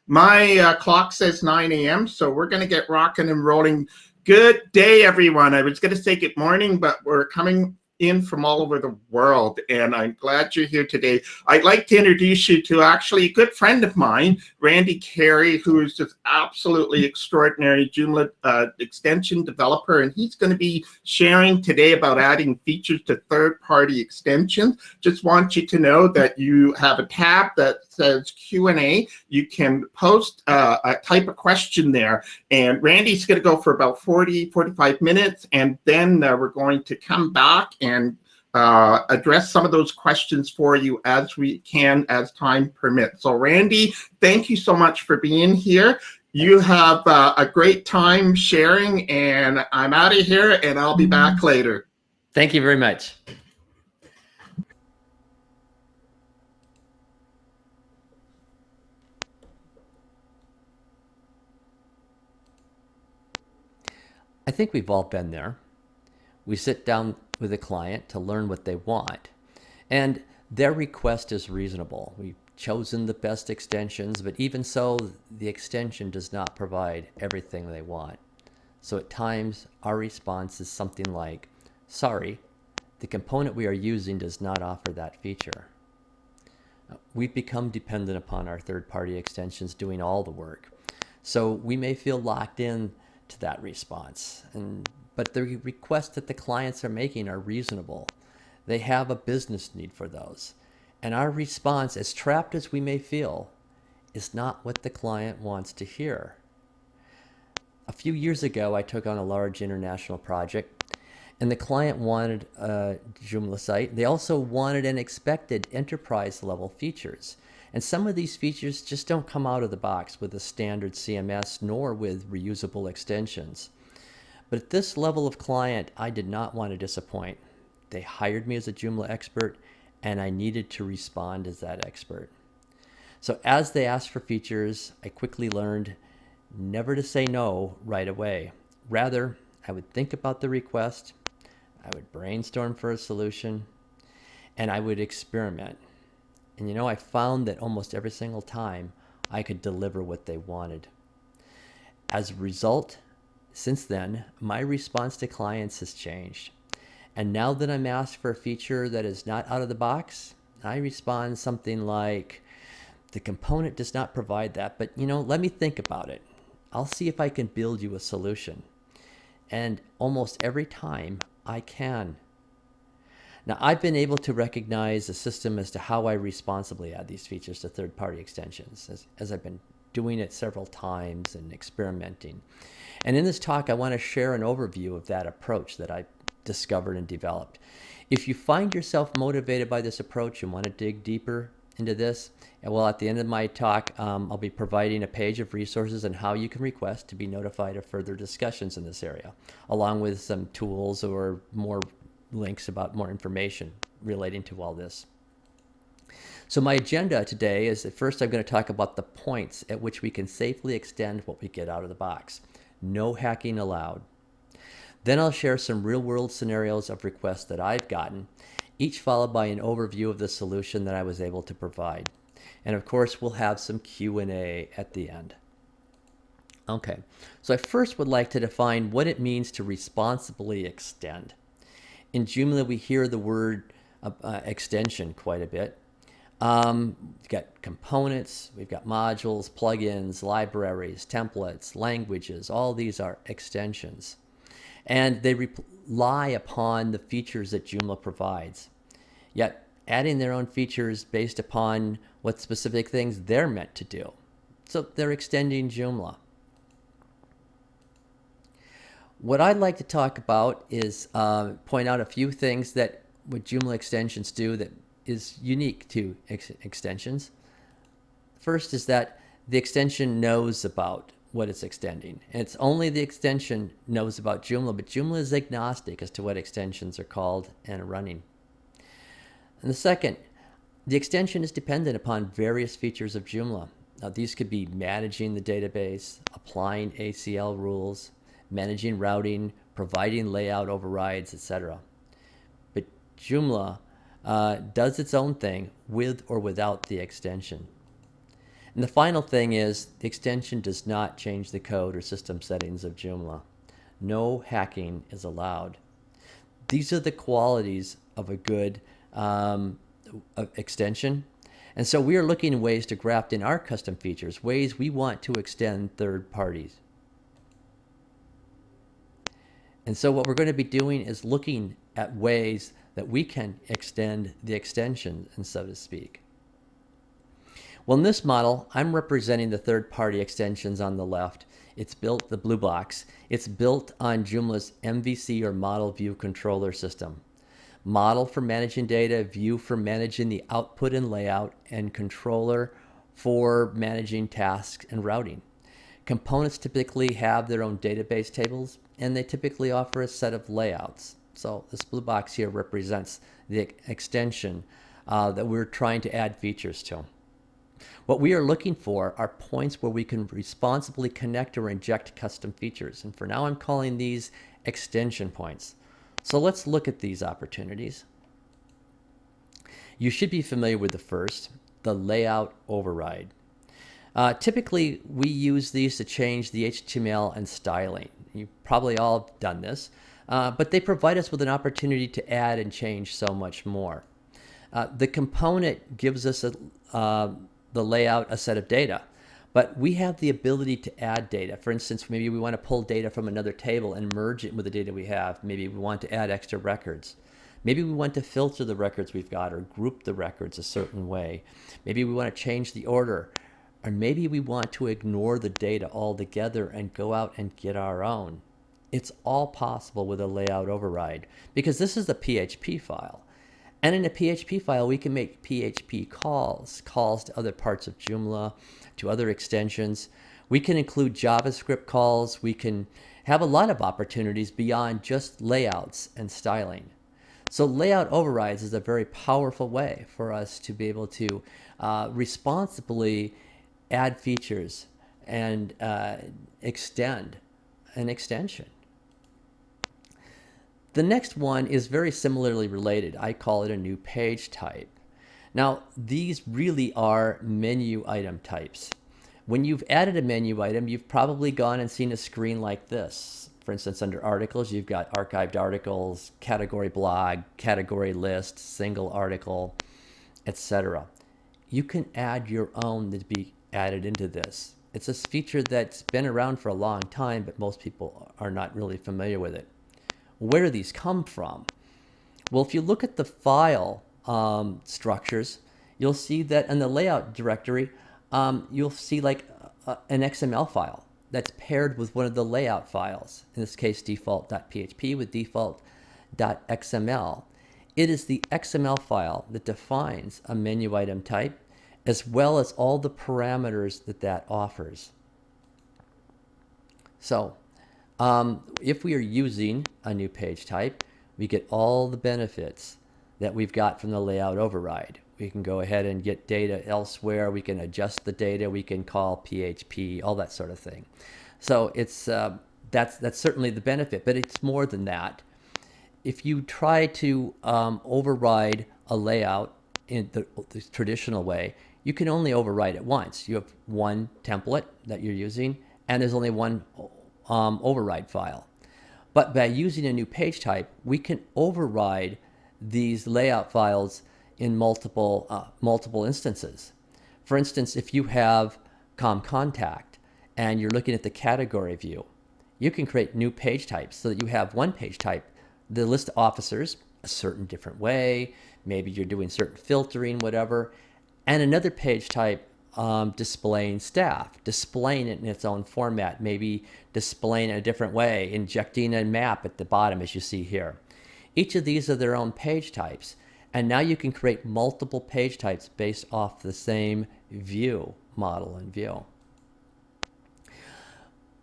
My clock says 9 a.m., so we're going to get rocking and rolling. Good day, everyone. I was going to say good morning, but we're coming in from all over the world, and I'm glad you're here today. I'd like to introduce you to actually a good friend of mine, Randy Carey, who is just absolutely extraordinary Joomla extension developer, and he's going to be sharing today about adding features to third-party extensions. Just want you to know that you have a tab that says Q&A. You can post a type of question there, and Randy's going to go for about 45 minutes, and then we're going to come back and address some of those questions for you as we can, as time permits. So Randy, thank you so much for being here. You have a great time sharing, and I'm out of here, and I'll be back later. Thank you very much. I think we've all been there. We sit down with a client to learn what they want, and their request is reasonable. We've chosen the best extensions, but even so, the extension does not provide everything they want. So at times, our response is something like, sorry, the component we are using does not offer that feature. We've become dependent upon our third-party extensions doing all the work. So we may feel locked in to that response, but the requests that the clients are making are reasonable. They have a business need for those. And our response, as trapped as we may feel, is not what the client wants to hear. A few years ago, I took on a large international project, and the client wanted a Joomla site. They also wanted and expected enterprise-level features. And some of these features just don't come out of the box with a standard CMS nor with reusable extensions. But at this level of client, I did not want to disappoint. They hired me as a Joomla expert, and I needed to respond as that expert. So as they asked for features, I quickly learned never to say no right away. Rather, I would think about the request, I would brainstorm for a solution, and I would experiment. And you know, I found that almost every single time I could deliver what they wanted. As a result, since then, my response to clients has changed. And now that I'm asked for a feature that is not out of the box, I respond something like, the component does not provide that, but you know, let me think about it. I'll see if I can build you a solution. And almost every time I can. Now, I've been able to recognize the system as to how I responsibly add these features to third-party extensions, as I've been doing it several times and experimenting. And in this talk, I want to share an overview of that approach that I discovered and developed. If you find yourself motivated by this approach and want to dig deeper into this, well, at the end of my talk, I'll be providing a page of resources on how you can request to be notified of further discussions in this area, along with some tools or more links about more information relating to all this. So my agenda today is that first I'm going to talk about the points at which we can safely extend what we get out of the box. No hacking allowed. Then I'll share some real-world scenarios of requests that I've gotten, each followed by an overview of the solution that I was able to provide. And of course, we'll have some Q&A at the end. Okay, so I first would like to define what it means to responsibly extend. In Joomla, we hear the word extension quite a bit. We've got components, we've got modules, plugins, libraries, templates, languages. All these are extensions. And they rely upon the features that Joomla provides. Yet, adding their own features based upon what specific things they're meant to do. So they're extending Joomla. What I'd like to talk about is point out a few things that what Joomla extensions do that is unique to extensions. First is that the extension knows about what it's extending. And it's only the extension knows about Joomla, but Joomla is agnostic as to what extensions are called and are running. And the second, the extension is dependent upon various features of Joomla. Now, these could be managing the database, applying ACL rules, managing routing, providing layout overrides, etc. But Joomla does its own thing with or without the extension. And the final thing is the extension does not change the code or system settings of Joomla. No hacking is allowed. These are the qualities of a good extension. And so we are looking at ways to graft in our custom features, ways we want to extend third parties. And so what we're going to be doing is looking at ways that we can extend the extension, and so to speak. Well, in this model, I'm representing the third-party extensions on the left. It's built, the blue box, it's built on Joomla's MVC or Model View Controller system. Model for managing data, View for managing the output and layout, and Controller for managing tasks and routing. Components typically have their own database tables, and they typically offer a set of layouts. So this blue box here represents the extension that we're trying to add features to. What we are looking for are points where we can responsibly connect or inject custom features. And for now, I'm calling these extension points. So let's look at these opportunities. You should be familiar with the first, the layout override. Typically, we use these to change the HTML and styling. You've probably all done this, but they provide us with an opportunity to add and change so much more. The component gives us the layout, a set of data, but we have the ability to add data. For instance, maybe we want to pull data from another table and merge it with the data we have. Maybe we want to add extra records. Maybe we want to filter the records we've got or group the records a certain way. Maybe we want to change the order, or maybe we want to ignore the data altogether and go out and get our own. It's all possible with a layout override because this is a PHP file. And in a PHP file, we can make PHP calls to other parts of Joomla, to other extensions. We can include JavaScript calls. We can have a lot of opportunities beyond just layouts and styling. So layout overrides is a very powerful way for us to be able to responsibly add features and extend an extension. The next one is very similarly related. I call it a new page type. Now, these really are menu item types. When you've added a menu item, you've probably gone and seen a screen like this. For instance, under articles, you've got archived articles, category blog, category list, single article, etc. You can add your own to be added into this. It's a feature that's been around for a long time, but most people are not really familiar with it. Where do these come from? Well, if you look at the file structures, you'll see that in the layout directory, you'll see like an XML file that's paired with one of the layout files, in this case default.php with default.xml. It is the XML file that defines a menu item type as well as all the parameters that offers. So if we are using a new page type, we get all the benefits that we've got from the layout override. We can go ahead and get data elsewhere. We can adjust the data. We can call PHP, all that sort of thing. So it's that's certainly the benefit, but it's more than that. If you try to override a layout in the traditional way, you can only override it once. You have one template that you're using, and there's only one override file. But by using a new page type, we can override these layout files in multiple instances. For instance, if you have contact and you're looking at the category view, you can create new page types so that you have one page type, the list of officers, a certain different way, maybe you're doing certain filtering, whatever, and another page type displaying staff, displaying it in its own format, maybe displaying it a different way, injecting a map at the bottom as you see here. Each of these are their own page types, and now you can create multiple page types based off the same view, model and view.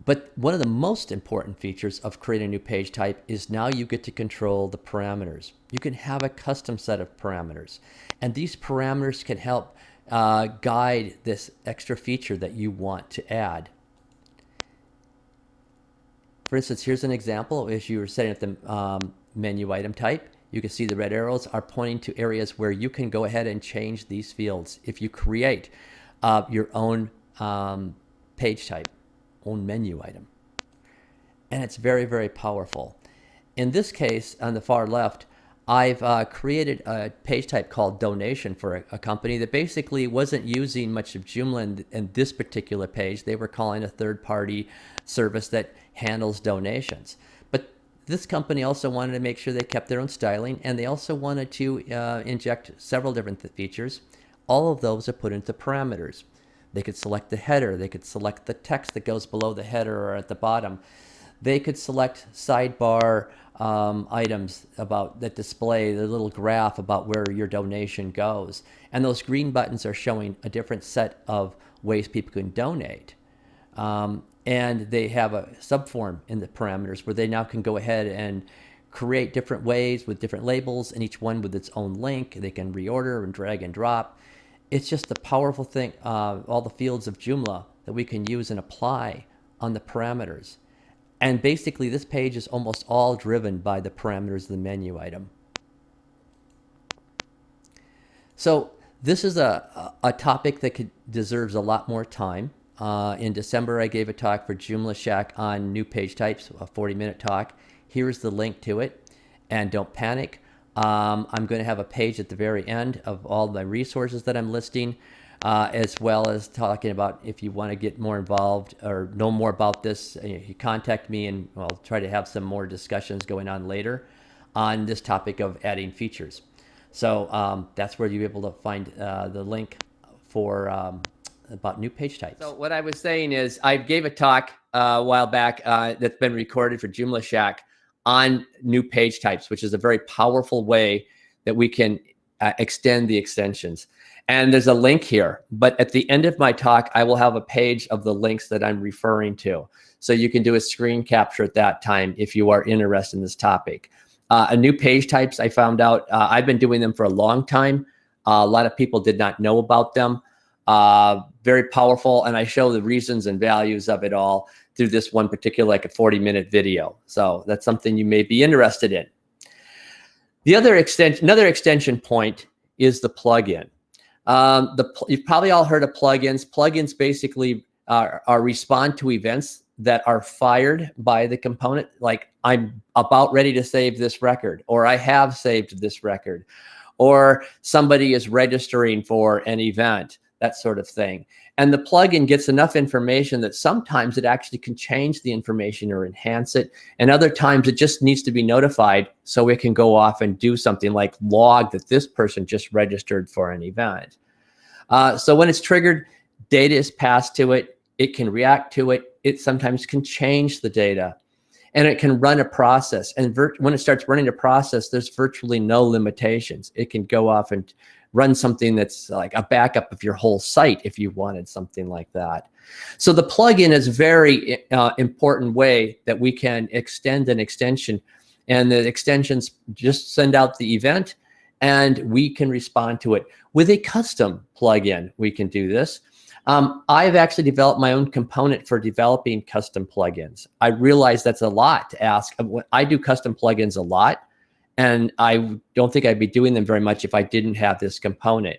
But one of the most important features of creating a new page type is now you get to control the parameters. You can have a custom set of parameters, and these parameters can help guide this extra feature that you want to add. For instance, here's an example. As you were setting up the menu item type, you can see the red arrows are pointing to areas where you can go ahead and change these fields. If you create your own page type, own menu item. And it's very, very powerful. In this case, on the far left, I've created a page type called donation for a company that basically wasn't using much of Joomla in this particular page. They were calling a third-party service that handles donations. But this company also wanted to make sure they kept their own styling, and they also wanted to inject several different features. All of those are put into parameters. They could select the header. They could select the text that goes below the header or at the bottom. They could select sidebar items that display the little graph about where your donation goes. And those green buttons are showing a different set of ways people can donate. And they have a subform in the parameters where they now can go ahead and create different ways with different labels, and each one with its own link. They can reorder and drag and drop. It's just a powerful thing, all the fields of Joomla that we can use and apply on the parameters. And basically, this page is almost all driven by the parameters of the menu item. So this is a topic that deserves a lot more time. In December, I gave a talk for Joomla Shack on new page types, a 40-minute talk. Here's the link to it. And don't panic. I'm going to have a page at the very end of all the resources that I'm listing, as well as talking about if you want to get more involved or know more about this, you contact me and I'll try to have some more discussions going on later on this topic of adding features. So that's where you'll be able to find the link for about new page types. So what I was saying is I gave a talk a while back that's been recorded for Joomla Shack on new page types, which is a very powerful way that we can extend the extensions. And there's a link here, but at the end of my talk, I will have a page of the links that I'm referring to. So you can do a screen capture at that time if you are interested in this topic. A new page types, I found out, I've been doing them for a long time. A lot of people did not know about them. Very powerful, and I show the reasons and values of it all through this one particular, like a 40-minute video. So that's something you may be interested in. The other another extension point is the plugin. You've probably all heard of plugins. Plugins basically respond to events that are fired by the component, like I'm about ready to save this record, or I have saved this record, or somebody is registering for an event, that sort of thing. And the plugin gets enough information that sometimes it actually can change the information or enhance it. And other times it just needs to be notified so it can go off and do something like log that this person just registered for an event. So when it's triggered, data is passed to it. It can react to it. It sometimes can change the data. And it can run a process. And when it starts running a process, there's virtually no limitations. It can go off and run something that's like a backup of your whole site if you wanted something like that. So the plugin is a very important way that we can extend an extension. And the extensions just send out the event and we can respond to it. With a custom plugin, we can do this. I've actually developed my own component for developing custom plugins. I realize that's a lot to ask. I do custom plugins a lot, and I don't think I'd be doing them very much if I didn't have this component.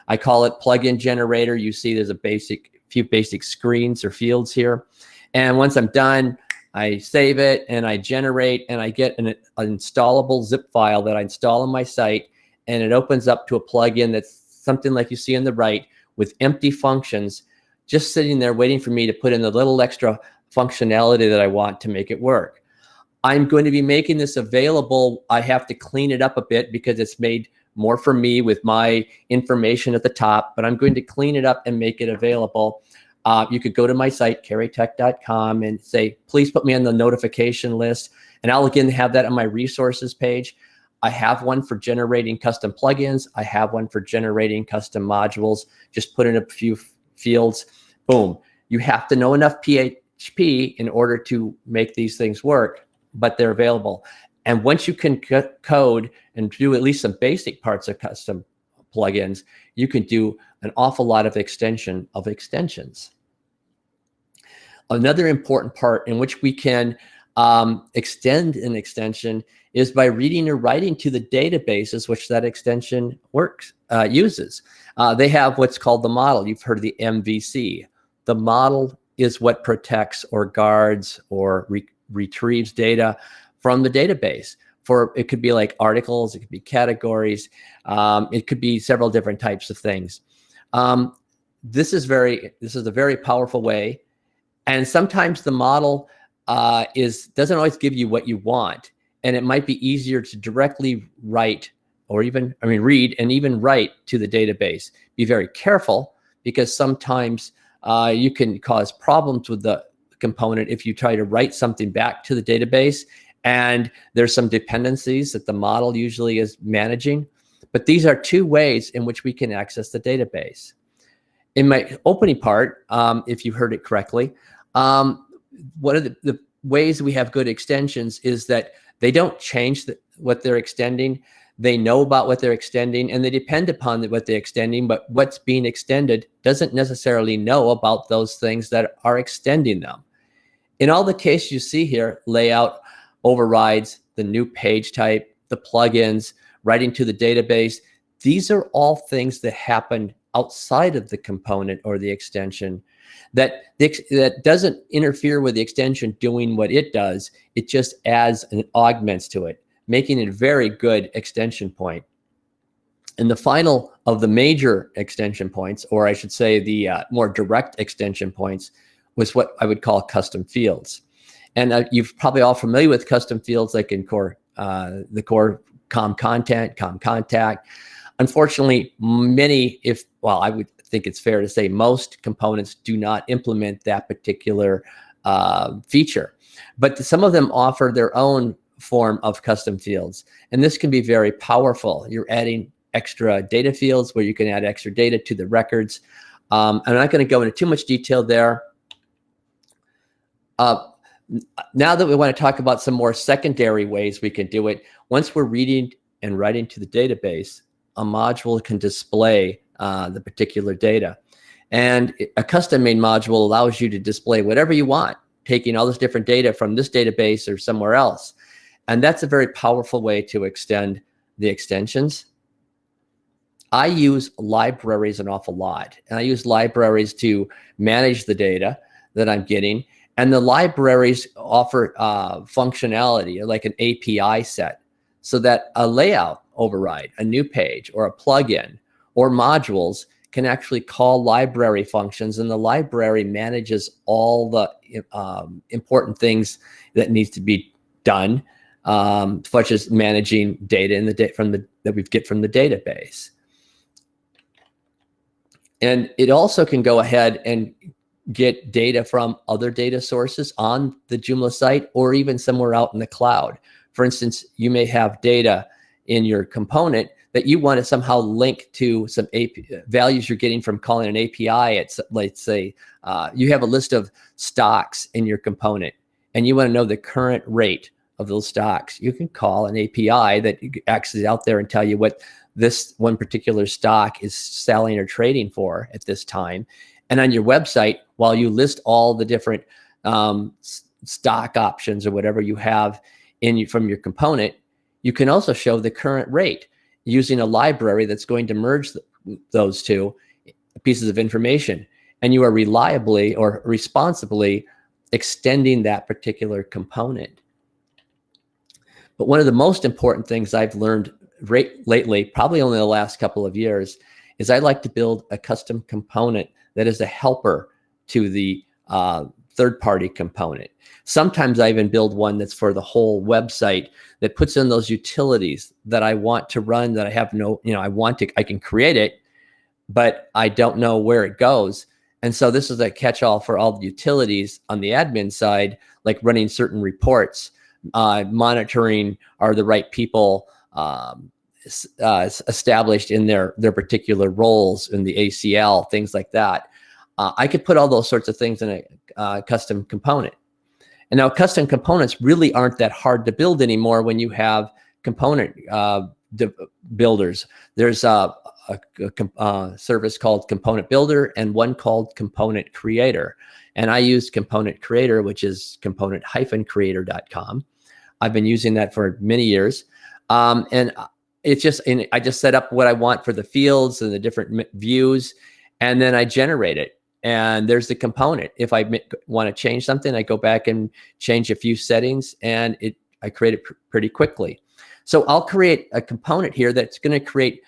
I call it plugin generator. You see there's a few basic screens or fields here. And once I'm done, I save it and I generate and I get an installable zip file that I install on my site, and it opens up to a plugin that's something like you see on the right, with empty functions just sitting there waiting for me to put in the little extra functionality that I want to make it work. I'm going to be making this available. I have to clean it up a bit because it's made more for me with my information at the top, but I'm going to clean it up and make it available. You could go to my site, careytech.com, and say, please put me on the notification list. And I'll again have that on my resources page. I have one for generating custom plugins. I have one for generating custom modules. Just put in a few fields. Boom. You have to know enough PHP in order to make these things work, but they're available. And once you can code and do at least some basic parts of custom plugins, you can do an awful lot of extension of extensions. Another important part in which we can extend an extension is by reading or writing to the databases which that extension uses. They have what's called the model. You've heard of the MVC. The model is what protects or guards or retrieves data from the database. It could be like articles, it could be categories, it could be several different types of things. This is a very powerful way, and sometimes the model doesn't always give you what you want, and it might be easier to directly write or read and even write to the database. Be very careful, because sometimes you can cause problems with the component if you try to write something back to the database and there's some dependencies that the model usually is managing. But these are two ways in which we can access the database. In my opening part, if you heard it correctly, one of the ways we have good extensions is that they don't change what they're extending. They know about what they're extending, and they depend upon what they're extending, but what's being extended doesn't necessarily know about those things that are extending them. In all the cases you see here, layout, overrides, the new page type, the plugins, writing to the database, these are all things that happen outside of the component or the extension that doesn't interfere with the extension doing what it does. It just adds and augments to it, making it a very good extension point. And the final of the major extension points, or I should say the more direct extension points, was what I would call custom fields. And you're probably all familiar with custom fields, like in the core com content, com contact. Unfortunately, I would think it's fair to say most components do not implement that particular feature. But some of them offer their own form of custom fields, and this can be very powerful. You're adding extra data fields where you can add extra data to the records. I'm not going to go into too much detail there. Now that we want to talk about some more secondary ways we can do it, once we're reading and writing to the database, a module can display the particular data. And a custom-made module allows you to display whatever you want, taking all this different data from this database or somewhere else. And that's a very powerful way to extend the extensions. I use libraries an awful lot, and I use libraries to manage the data that I'm getting. And the libraries offer functionality, like an API set, so that a layout override, a new page, or a plugin, or modules can actually call library functions, and the library manages all the important things that needs to be done, such as managing data that we get from the database. And it also can go ahead and get data from other data sources on the Joomla site, or even somewhere out in the cloud. For instance, you may have data in your component that you want to somehow link to some values you're getting from calling an API. Let's say you have a list of stocks in your component, and you want to know the current rate of those stocks. You can call an API that actually is out there and tell you what this one particular stock is selling or trading for at this time. And on your website, while you list all the different stock options or whatever you have from your component, you can also show the current rate using a library that's going to merge those two pieces of information. And you are reliably or responsibly extending that particular component. But one of the most important things I've learned lately, probably only the last couple of years, is I like to build a custom component that is a helper to the third-party component. Sometimes I even build one that's for the whole website that puts in those utilities that I want to run, that I have I can create it, but I don't know where it goes. And so this is a catch-all for all the utilities on the admin side, like running certain reports, monitoring are the right people established in their particular roles in the ACL, things like that. I could put all those sorts of things in a custom component. And now custom components really aren't that hard to build anymore when you have component builders. There's service called Component Builder and one called Component Creator. And I use Component Creator, which is component-creator.com. I've been using that for many years. And I just set up what I want for the fields and the different views, and then I generate it. And there's the component. If I want to change something, I go back and change a few settings, and I create it pretty quickly. So I'll create a component here that's going to create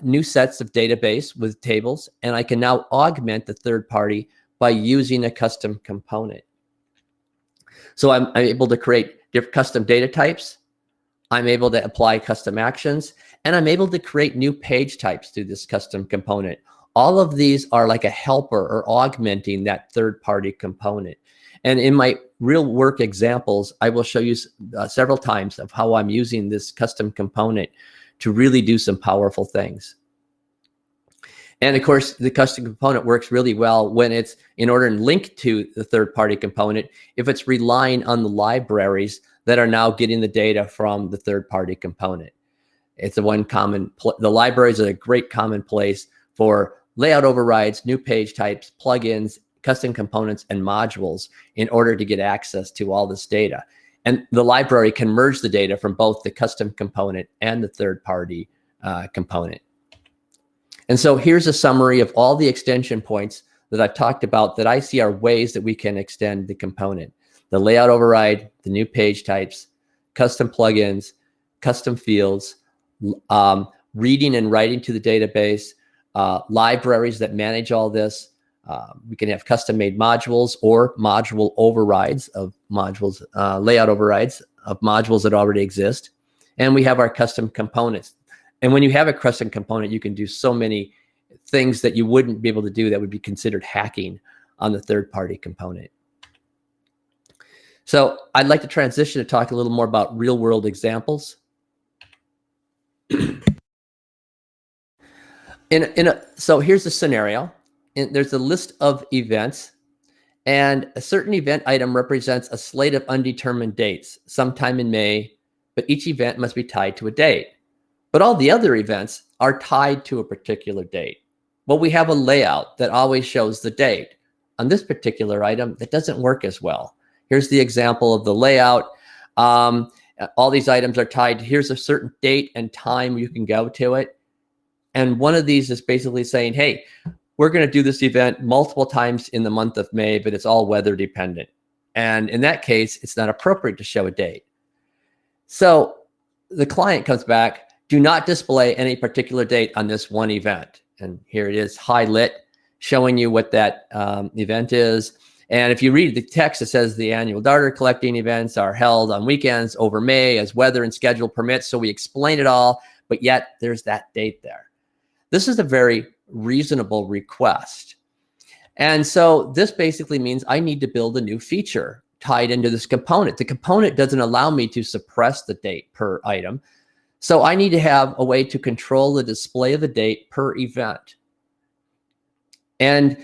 new sets of database with tables, and I can now augment the third party by using a custom component. So I'm able to create different custom data types. I'm able to apply custom actions, and I'm able to create new page types through this custom component. All of these are like a helper or augmenting that third-party component. And in my real work examples, I will show you several times of how I'm using this custom component to really do some powerful things. And of course, the custom component works really well when it's in order to link to the third-party component, if it's relying on the libraries that are now getting the data from the third-party component. It's the libraries are a great common place for layout overrides, new page types, plugins, custom components, and modules in order to get access to all this data. And the library can merge the data from both the custom component and the third-party component. And so here's a summary of all the extension points that I've talked about that I see are ways that we can extend the component. The layout override, the new page types, custom plugins, custom fields, reading and writing to the database, libraries that manage all this. We can have custom made modules or module overrides of modules, layout overrides of modules that already exist. And we have our custom components. And when you have a custom component, you can do so many things that you wouldn't be able to do that would be considered hacking on the third-party component. So I'd like to transition to talk a little more about real-world examples. So here's the scenario. There's a list of events, and a certain event item represents a slate of undetermined dates, sometime in May, but each event must be tied to a date. But all the other events are tied to a particular date. Well, we have a layout that always shows the date. On this particular item, that doesn't work as well. Here's the example of the layout. All these items are tied. Here's a certain date and time you can go to it. And one of these is basically saying, hey, we're going to do this event multiple times in the month of May, but it's all weather dependent. And in that case, it's not appropriate to show a date. So the client comes back, do not display any particular date on this one event. And here it is highlight, showing you what that event is. And if you read the text, it says the annual data collecting events are held on weekends over May as weather and schedule permits. So we explain it all, but yet there's that date there. This is a very reasonable request. And so this basically means I need to build a new feature tied into this component. The component doesn't allow me to suppress the date per item. So I need to have a way to control the display of the date per event. And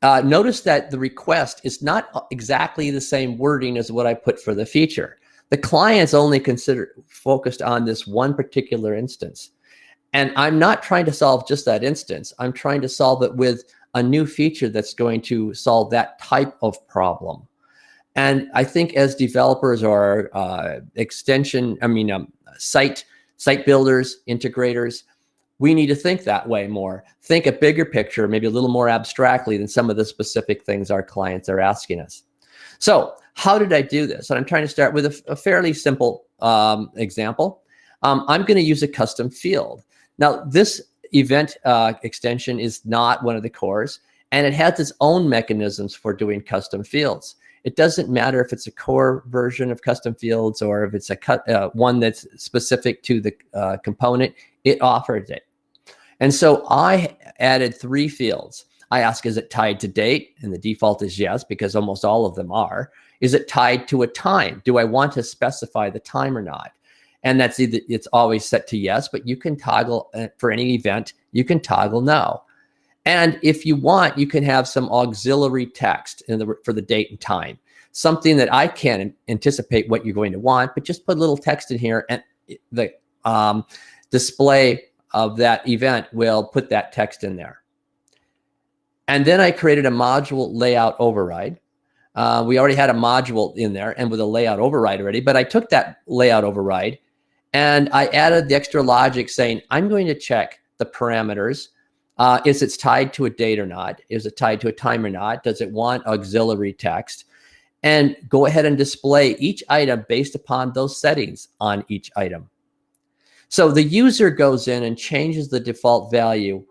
notice that the request is not exactly the same wording as what I put for the feature. The client's only focused on this one particular instance. And I'm not trying to solve just that instance. I'm trying to solve it with a new feature that's going to solve that type of problem. And I think as developers or site builders, integrators, we need to think that way more. Think a bigger picture, maybe a little more abstractly than some of the specific things our clients are asking us. So how did I do this? And I'm trying to start with a fairly simple example. I'm going to use a custom field. Now, this event extension is not one of the cores, and it has its own mechanisms for doing custom fields. It doesn't matter if it's a core version of custom fields or if it's a one that's specific to the component, it offers it. And so I added 3 fields. I ask, is it tied to date? And the default is yes, because almost all of them are. Is it tied to a time? Do I want to specify the time or not? And that's either, it's always set to yes, but you can toggle for any event, you can toggle no. And if you want, you can have some auxiliary text for the date and time, something that I can't anticipate what you're going to want, but just put a little text in here and the display of that event will put that text in there. And then I created a module layout override. We already had a module in there and with a layout override already, but I took that layout override and I added the extra logic saying, I'm going to check the parameters. Is it tied to a date or not? Is it tied to a time or not? Does it want auxiliary text? And go ahead and display each item based upon those settings on each item. So the user goes in and changes the default value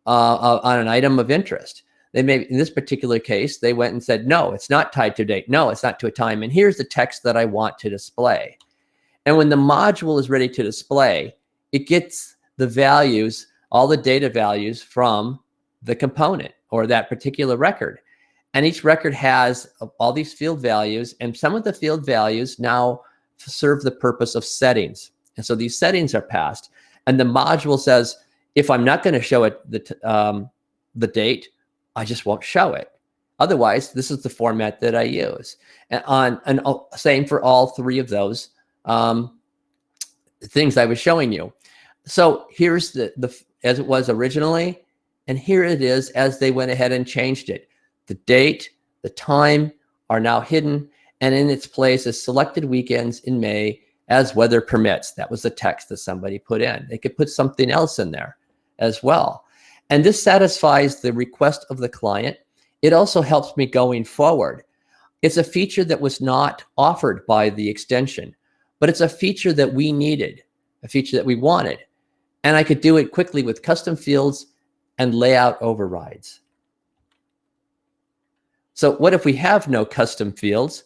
on an item of interest. They may, in this particular case, they went and said, no, it's not tied to a date. No, it's not to a time. And here's the text that I want to display. And when the module is ready to display, it gets the values, all the data values from the component or that particular record. And each record has all these field values, and some of the field values now serve the purpose of settings. And so these settings are passed, and the module says, if I'm not going to show it the date, I just won't show it. Otherwise, this is the format that I use. And same for all three of those things I was showing you. So here's the as it was originally, and here it is as they went ahead and changed it. The date, the time are now hidden, and in its place is selected weekends in May as weather permits. That was the text that somebody put in. They could put something else in there as well. And this satisfies the request of the client. It also helps me going forward. It's a feature that was not offered by the extension, but it's a feature that we needed, a feature that we wanted. And I could do it quickly with custom fields and layout overrides. So what if we have no custom fields?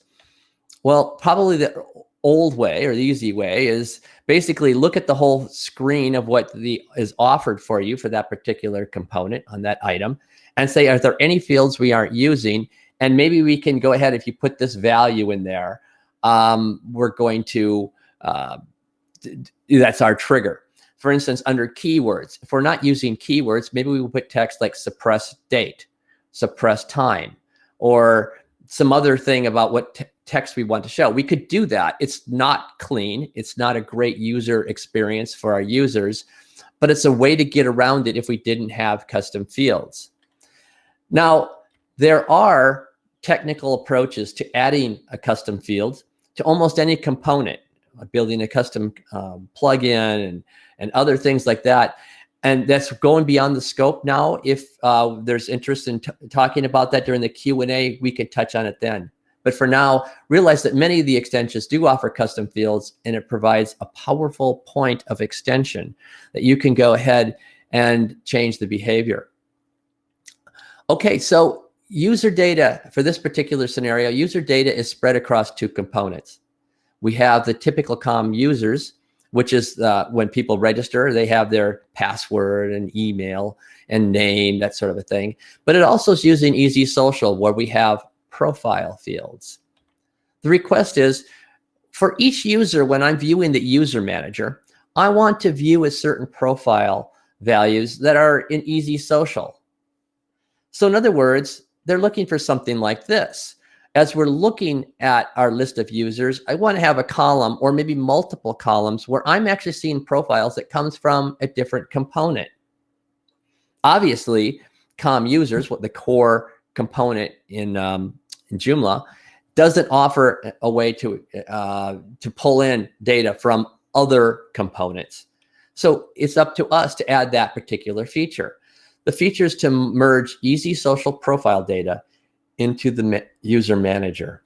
Well, probably the old way or the easy way is basically look at the whole screen of what is offered for you for that particular component on that item and say, are there any fields we aren't using? And maybe we can go ahead, if you put this value in there, we're going to, that's our trigger. For instance, under keywords, if we're not using keywords, maybe we will put text like suppress date, suppress time, or some other thing about what text we want to show. We could do that. It's not clean. It's not a great user experience for our users, but it's a way to get around it if we didn't have custom fields. Now, there are technical approaches to adding a custom field to almost any component, building a custom plugin and other things like that. And that's going beyond the scope now. If there's interest in talking about that during the Q&A, we could touch on it then. But for now, realize that many of the extensions do offer custom fields, and it provides a powerful point of extension that you can go ahead and change the behavior. Okay, so user data for this particular scenario, user data is spread across two components. We have the typical COM users, which is when people register, they have their password and email and name, that sort of a thing. But it also is using Easy Social, where we have profile fields. The request is, for each user, when I'm viewing the user manager, I want to view a certain profile values that are in Easy Social. So in other words, they're looking for something like this. As we're looking at our list of users, I want to have a column or maybe multiple columns where I'm actually seeing profiles that comes from a different component. Obviously, COM users, what the core component in Joomla, doesn't offer a way to pull in data from other components. So it's up to us to add that particular feature. The feature is to merge Easy Social profile data into the user manager.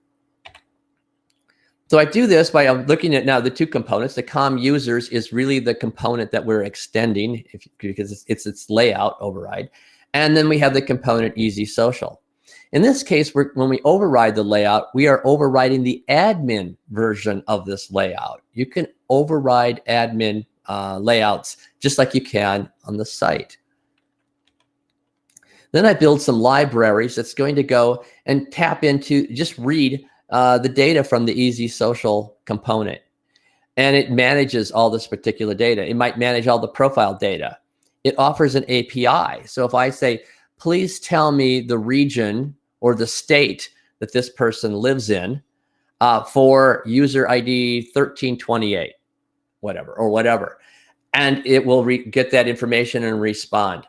So I do this by looking at now the two components. The COM users is really the component that we're extending because it's its layout override. And then we have the component Easy Social. In this case, when we override the layout, we are overriding the admin version of this layout. You can override admin layouts just like you can on the site. Then I build some libraries that's going to go and tap into, just read the data from the Easy Social component. And it manages all this particular data. It might manage all the profile data. It offers an API. So if I say, please tell me the region or the state that this person lives in for user ID 1328, whatever. and it will get that information and respond.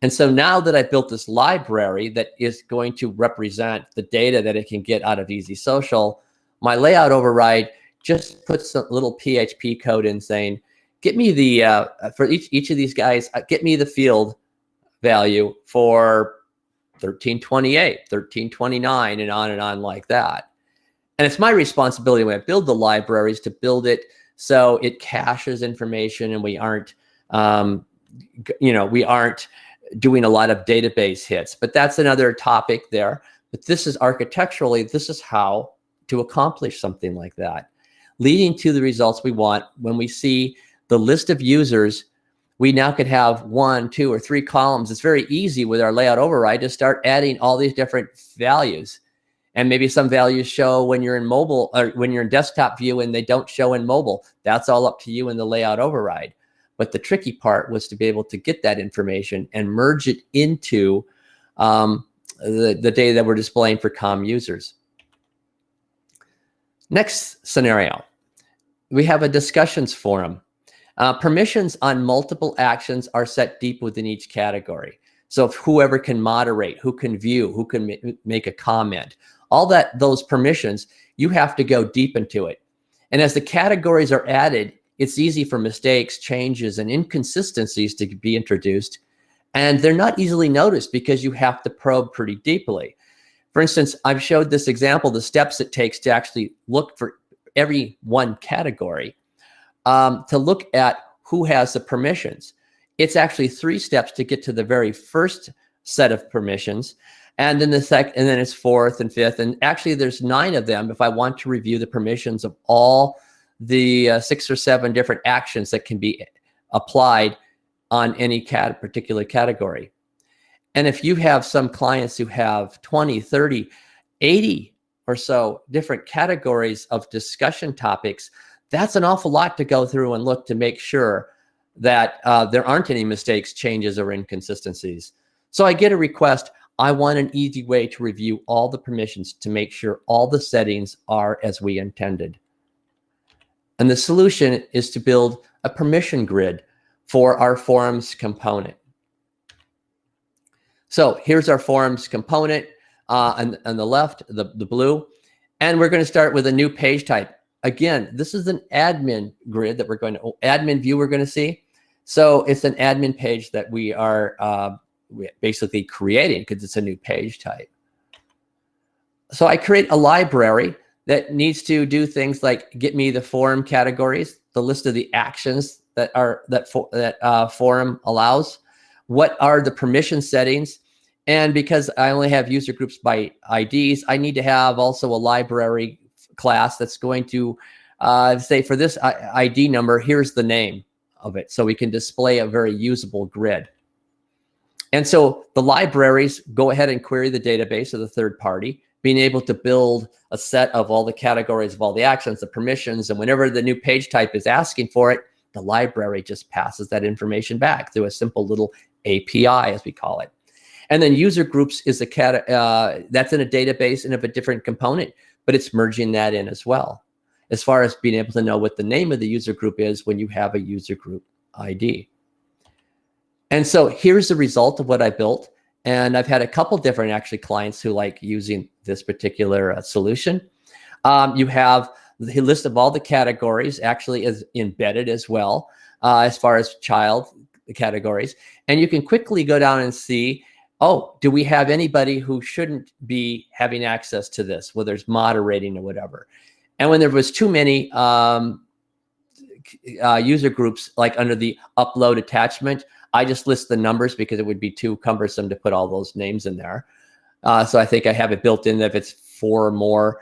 And so now that I've built this library that is going to represent the data that it can get out of Easy Social, my layout override just puts a little PHP code in saying, get me the, for each of these guys, get me the field value for 1328, 1329, and on like that. And it's my responsibility when I build the libraries to build it so it caches information and we aren't, we aren't doing a lot of database hits. But that's another topic there. But this is architecturally, this is how to accomplish something like that, leading to the results we want. When we see the list of users, we now could have 1, 2, or 3 columns. It's very easy with our layout override to start adding all these different values. And maybe some values show when you're in mobile or when you're in desktop view and they don't show in mobile. That's all up to you in the layout override. But the tricky part was to be able to get that information and merge it into the data that we're displaying for COM users. Next scenario, we have a discussions forum. Permissions on multiple actions are set deep within each category. So if whoever can moderate, who can view, who can make a comment, all those permissions, you have to go deep into it. And as the categories are added, it's easy for mistakes, changes, and inconsistencies to be introduced. And they're not easily noticed because you have to probe pretty deeply. For instance, I've showed this example, the steps it takes to actually look for every one category, to look at who has the permissions. It's actually 3 steps to get to the very first set of permissions. And then and then it's 4th and 5th. And actually there's 9 of them if I want to review the permissions of all the 6 or 7 different actions that can be applied on any particular category. And if you have some clients who have 20, 30, 80 or so different categories of discussion topics, that's an awful lot to go through and look to make sure that there aren't any mistakes, changes, or inconsistencies. So I get a request. I want an easy way to review all the permissions to make sure all the settings are as we intended. And the solution is to build a permission grid for our forums component. So here's our forums component on the left, the blue. And we're going to start with a new page type. Again, this is an admin grid that admin view we're going to see. So it's an admin page that we are basically creating because it's a new page type. So I create a library that needs to do things like get me the forum categories, the list of the actions that forum allows, what are the permission settings, and because I only have user groups by IDs, I need to have also a library class that's going to say for this ID number, here's the name of it, so we can display a very usable grid. And so the libraries go ahead and query the database of the third party, being able to build a set of all the categories of all the actions, the permissions, and whenever the new page type is asking for it, the library just passes that information back through a simple little API, as we call it. And then user groups is that's in a database and of a different component, but it's merging that in as well, as far as being able to know what the name of the user group is when you have a user group ID. And so here's the result of what I built. And I've had a couple different actually clients who like using this particular solution. You have the list of all the categories actually is embedded as well, as far as child categories. And you can quickly go down and see, oh, do we have anybody who shouldn't be having access to this, whether it's moderating or whatever. And when there was too many user groups, like under the upload attachment, I just list the numbers because it would be too cumbersome to put all those names in there. So I think I have it built in that if it's 4 or more,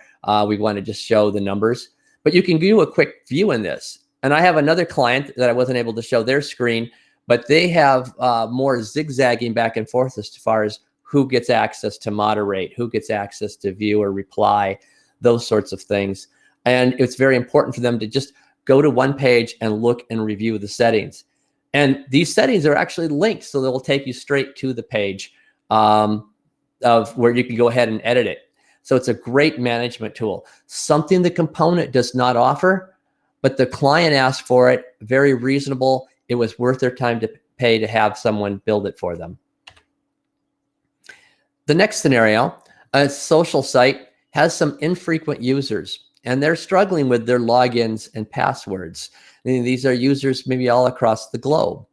we want to just show the numbers. But you can do a quick view in this. And I have another client that I wasn't able to show their screen, but they have more zigzagging back and forth as far as who gets access to moderate, who gets access to view or reply, those sorts of things. And it's very important for them to just go to one page and look and review the settings. And these settings are actually linked, so they'll take you straight to the page of where you can go ahead and edit it. So it's a great management tool, something the component does not offer, but the client asked for it, very reasonable. it was worth their time to pay to have someone build it for them. The next scenario, a social site has some infrequent users and they're struggling with their logins and passwords. And these are users maybe all across the globe.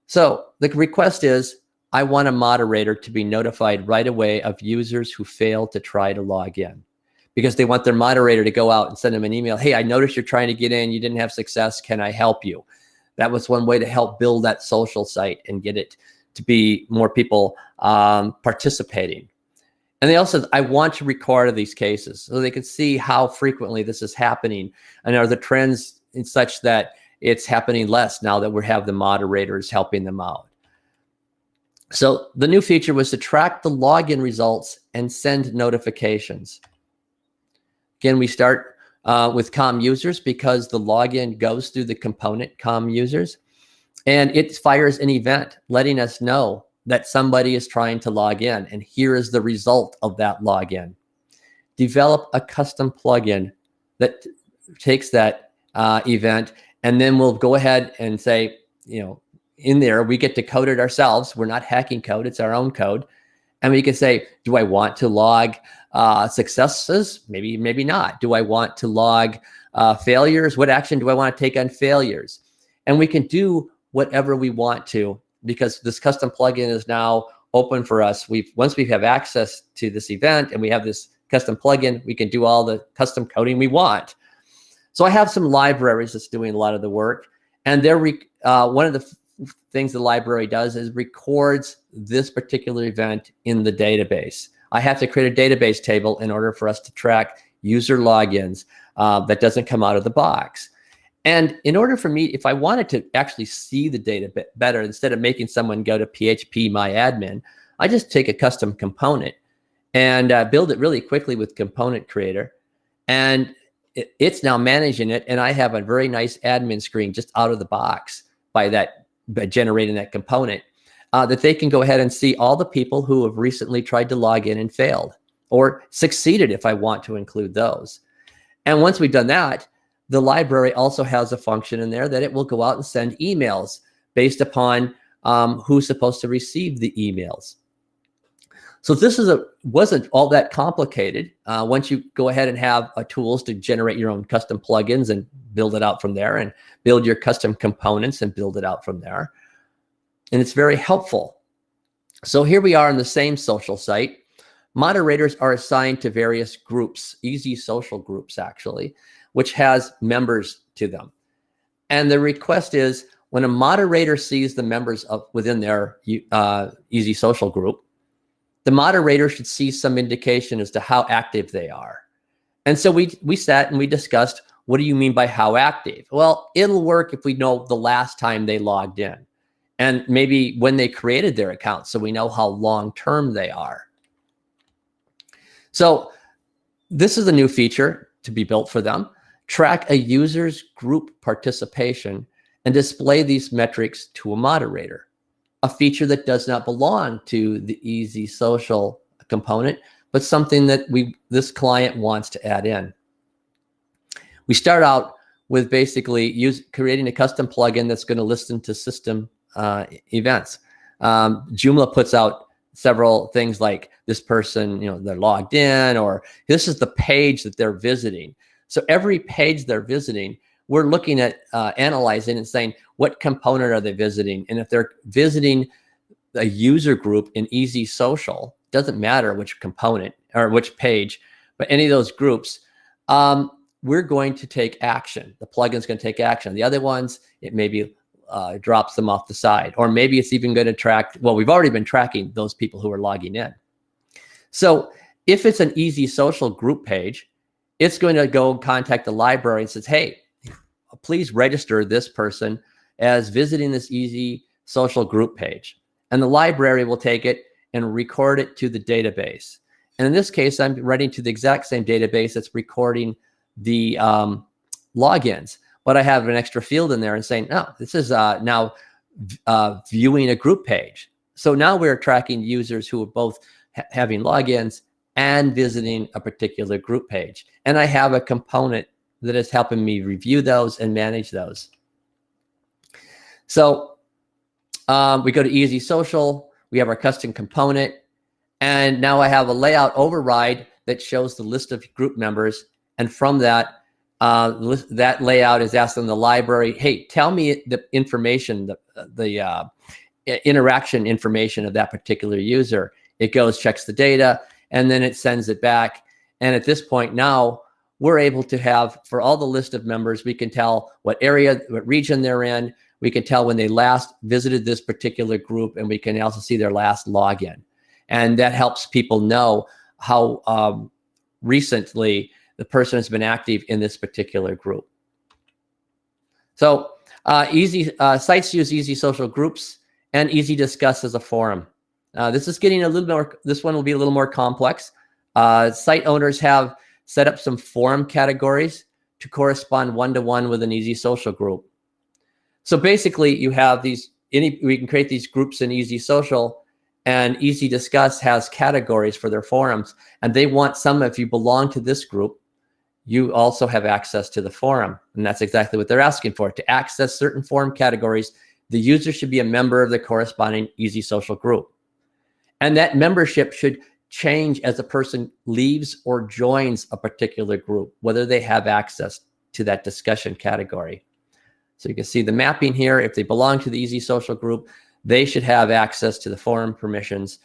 So the request is, I want a moderator to be notified right away of users who fail to try to log in, because they want their moderator to go out and send them an email. Hey, I noticed you're trying to get in. You didn't have success. Can I help you? That was one way to help build that social site and get it to be more people participating. And they also said, I want to record these cases so they can see how frequently this is happening and are the trends in such that it's happening less now that we have the moderators helping them out. So the new feature was to track the login results and send notifications. Again, we start with COM users because the login goes through the component COM users, and it fires an event letting us know that somebody is trying to log in, and here is the result of that login. Develop a custom plugin that takes that event, and then we'll go ahead and say, in there, we get to code it ourselves. We're not hacking code, it's our own code. And we can say, do I want to log successes? Maybe, maybe not. Do I want to log failures? What action do I want to take on failures? And we can do whatever we want to, because this custom plugin is now open for us. Once we have access to this event and we have this custom plugin, we can do all the custom coding we want. So I have some libraries that's doing a lot of the work, and they're one of the things the library does is records this particular event in the database. I have to create a database table in order for us to track user logins that doesn't come out of the box. And in order for me, if I wanted to actually see the data better, instead of making someone go to PHP my admin, I just take a custom component and build it really quickly with Component Creator. And it's now managing it. And I have a very nice admin screen just out of the box by generating that component that they can go ahead and see all the people who have recently tried to log in and failed, or succeeded if I want to include those. And once we've done that, the library also has a function in there that it will go out and send emails based upon who's supposed to receive the emails. So this wasn't all that complicated. Once you go ahead and have tools to generate your own custom plugins and build it out from there, and build your custom components and build it out from there. And it's very helpful. So here we are on the same social site. Moderators are assigned to various groups, easy social groups actually, which has members to them. And the request is, when a moderator sees the members within their easy social group, the moderator should see some indication as to how active they are. And so we sat and we discussed, what do you mean by how active? Well, it'll work if we know the last time they logged in, and maybe when they created their account, so we know how long-term they are. So this is a new feature to be built for them. Track a user's group participation and display these metrics to a moderator, a feature that does not belong to the easy social component, but something that this client wants to add in. We start out with basically creating a custom plugin that's going to listen to system events. Joomla puts out several things like this person, they're logged in, or this is the page that they're visiting. So every page they're visiting, we're looking at analyzing and saying, what component are they visiting? And if they're visiting a user group in Easy Social, doesn't matter which component or which page, but any of those groups, we're going to take action. The plugin's going to take action. The other ones, it maybe drops them off the side, or maybe it's even going to track, well, we've already been tracking those people who are logging in. So if it's an Easy Social group page, it's going to go and contact the library and says, hey, please register this person as visiting this Easy Social group page. And the library will take it and record it to the database. And in this case, I'm writing to the exact same database that's recording the logins, but I have an extra field in there and saying, no, this is now viewing a group page. So now we're tracking users who are both having logins and visiting a particular group page. And I have a component that is helping me review those and manage those. So we go to Easy Social. We have our custom component. And now I have a layout override that shows the list of group members. And from that, that layout is asking the library, hey, tell me the information, the interaction information of that particular user. It goes, checks the data, and then it sends it back. And at this point now, we're able to have, for all the list of members, we can tell what area, what region they're in. We can tell when they last visited this particular group, and we can also see their last login. And that helps people know how recently the person has been active in this particular group. So sites use Easy Social Groups and Easy Discuss as a forum. This is getting a little more, this one will be a little more complex. Site owners have set up some forum categories to correspond one-to-one with an Easy Social group. So basically you have these, we can create these groups in Easy Social, and Easy Discuss has categories for their forums, and they want some, if you belong to this group, you also have access to the forum. And that's exactly what they're asking for. To access certain forum categories, the user should be a member of the corresponding Easy Social group. And that membership should change as a person leaves or joins a particular group, whether they have access to that discussion category. So you can see the mapping here. If they belong to the Easy Social group, they should have access to the forum permissions